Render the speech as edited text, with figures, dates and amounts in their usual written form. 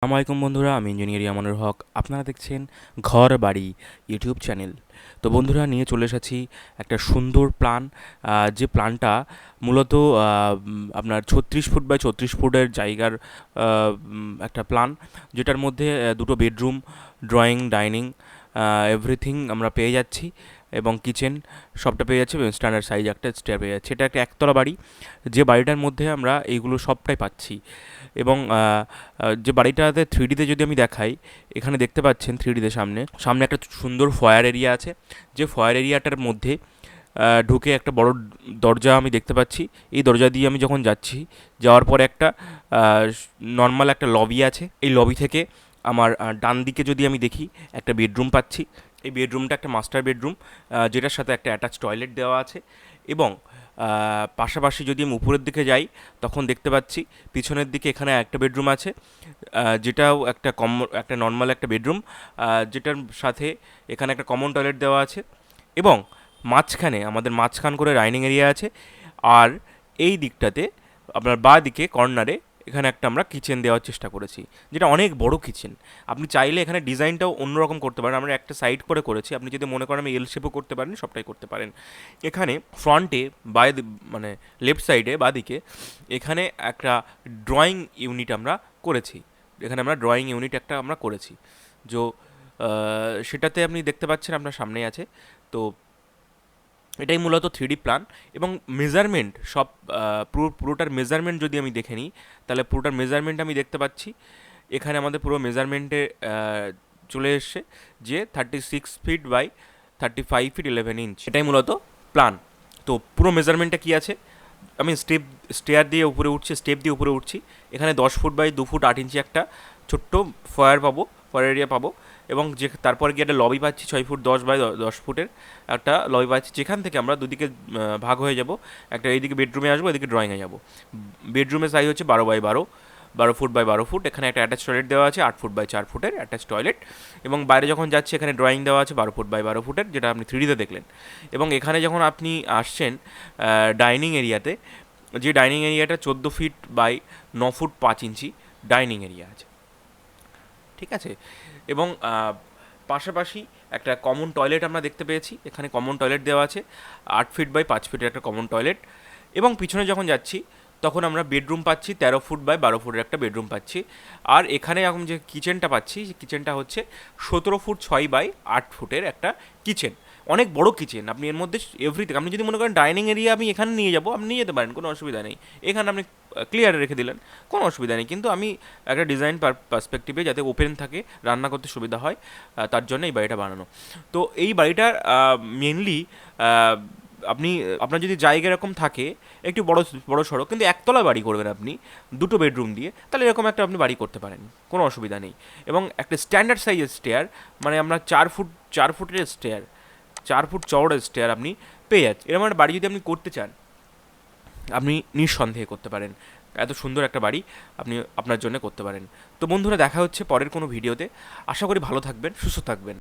আসসালামু আলাইকুম বন্ধুরা, আমি ইঞ্জিনিয়ার ইয়ামানুর হক। আপনারা দেখছেন ঘর বাড়ি ইউটিউব চ্যানেল। তো বন্ধুরা, নিয়ে চলে এসেছি একটা সুন্দর প্ল্যান। যে প্ল্যানটা মূলত আপনার 36 ফুট বাই 34 ফুটের জায়গার একটা প্ল্যান, যেটার মধ্যে দুটো বেডরুম, ড্রয়িং, ডাইনিং, এভরিথিং আমরা পেয়ে যাচ্ছি, এবং কিচেন সবটা পেয়ে যাচ্ছি, এবং স্ট্যান্ডার্ড সাইজ একটা স্টেয়ার পেয়ে যাচ্ছি। এটা একটা একতলা বাড়ি, যে বাড়িটার মধ্যে আমরা এইগুলো সবটাই পাচ্ছি। এবং যে বাড়িটাতে 3Dতে যদি আমি দেখাই, এখানে দেখতে পাচ্ছেন 3Dতে সামনে সামনে একটা সুন্দর ফয়ার এরিয়া আছে। যে ফয়ার এরিয়াটার মধ্যে ঢুকে একটা বড় দরজা আমি দেখতে পাচ্ছি। এই দরজা দিয়ে আমি যখন যাচ্ছি, যাওয়ার পরে একটা নর্মাল একটা লবি আছে। এই লবি থেকে আমার ডান দিকে যদি আমি দেখি, একটা বেডরুম পাচ্ছি। এই বেডরুমটা একটা মাস্টার বেডরুম, যেটার সাথে একটা অ্যাটাচ টয়লেট দেওয়া আছে। এবং পাশাপাশি যদি আমি উপরের দিকে যাই, তখন দেখতে পাচ্ছি পিছনের দিকে এখানে একটা বেডরুম আছে, যেটাও একটা নর্মাল একটা বেডরুম, যেটার সাথে এখানে একটা কমন টয়লেট দেওয়া আছে। এবং মাঝখানে আমাদের মাঝখান করে ডাইনিং এরিয়া আছে। আর এই দিকটাতে আপনার বাঁ দিকে কর্নারে এখানে একটা আমরা কিচেন দেওয়ার চেষ্টা করেছি, যেটা অনেক বড় কিচেন। আপনি চাইলে এখানে ডিজাইনটাও অন্যরকম করতে পারেন। আমরা একটা সাইড করে করেছি, আপনি যদি মনে করেন আমি এল শেপও করতে পারেন, সবটাই করতে পারেন। এখানে ফ্রন্টে মানে লেফট সাইডে বাঁদিকে এখানে একটা ড্রয়িং ইউনিট আমরা করেছি। এখানে আমরা ড্রয়িং ইউনিট একটা আমরা করেছি, সেটাতে আপনি দেখতে পাচ্ছেন আপনার সামনেই আছে। তো এটাই মূলত 3D প্ল্যান। এবং মেজারমেন্ট সব পুরোটার মেজারমেন্ট যদি আমি দেখে নিই, তাহলে পুরোটার মেজারমেন্ট আমি দেখতে পাচ্ছি। এখানে আমাদের পুরো মেজারমেন্টে চলে এসছে যে 36 ফিট বাই 35 ফিট 11 ইঞ্চ। এটাই মূলত প্ল্যান। তো পুরো মেজারমেন্টটা কী আছে, আমি স্টেয়ার দিয়ে উপরে উঠছি, স্টেপ দিয়ে উপরে উঠছি। এখানে 10 ফুট বাই 2 ফুট 8 ইঞ্চি একটা ছোট্ট ফয়ার এরিয়া পাবো। এবং যে তারপর গিয়ে একটা লবি পাচ্ছি 6 ফুট 10 বাই 10 ফুটের একটা লবি পাচ্ছি, যেখান থেকে আমরা দুদিকে ভাগ হয়ে যাব। একটা এইদিকে বেডরুমে আসবো, এদিকে ড্রয়িংয়ে যাব। বেডরুমের সাইজ হচ্ছে 12 বাই 12, 12 ফুট বাই 12 ফুট। এখানে একটা অ্যাটাচ টয়লেট দেওয়া আছে, 8 ফুট বাই 4 ফুটের অ্যাটাচ টয়লেট। এবং বাইরে যখন যাচ্ছি, এখানে ড্রয়িং দেওয়া আছে 12 ফুট বাই 12 ফুটের, যেটা আপনি 3Dতে দেখলেন। এবং এখানে যখন আপনি আসছেন ডাইনিং এরিয়াতে, যে ডাইনিং এরিয়াটা 14 ফিট বাই 9 ফুট 5 ইঞ্চি ডাইনিং এরিয়া আছে, ঠিক আছে। এবং পাশাপাশি একটা কমন টয়লেট আমরা দেখতে পেয়েছি। এখানে কমন টয়লেট দেওয়া আছে, 8 ফিট বাই 5 ফিটের একটা কমন টয়লেট। এবং পিছনে যখন যাচ্ছি, তখন আমরা বেডরুম পাচ্ছি 13 ফুট বাই 12 ফুটের একটা বেডরুম পাচ্ছি। আর এখানে এখন যে কিচেনটা পাচ্ছি, কিচেনটা হচ্ছে 17 ফুট 6 বাই 8 ফুটের একটা কিচেন। অনেক বড় কিচেন। আপনি এর মধ্যে এভরিথিং, আপনি যদি মনে করেন ডাইনিং এরিয়া আমি এখানে নিয়ে যাবো, আপনি নিয়ে যেতে পারেন, কোনো অসুবিধা নেই। এখানে আপনি ক্লিয়ার রেখে দিলেন, কোনো অসুবিধা নেই। কিন্তু আমি একটা ডিজাইন পার্সপেক্টিভে যাতে ওপেন থাকে, রান্না করতে সুবিধা হয়, তার জন্য এই বাড়িটা বানানো। তো এই বাড়িটার মেনলি আপনি আপনার যদি জায়গা এরকম থাকে, একটু বড় সড়ো, কিন্তু একতলা বাড়ি করবেন আপনি দুটো বেডরুম দিয়ে, তাহলে এরকম একটা আপনি বাড়ি করতে পারেন, কোনো অসুবিধা নেই। এবং একটা স্ট্যান্ডার্ড সাইজের স্টেয়ার, মানে আমরা 4 ফুটের স্টেয়ার, 4 ফুট চওড়ার স্টেয়ার আপনি পেয়ে যাচ্ছেন। এরকম একটা বাড়ি যদি আপনি করতে চান, আপনি নিঃসন্দেহে করতে পারেন। এত সুন্দর একটা বাড়ি আপনি আপনার জন্য করতে পারেন। তো বন্ধুরা, দেখা হচ্ছে পরের কোনো ভিডিওতে। আশা করি ভালো থাকবেন, সুস্থ থাকবেন।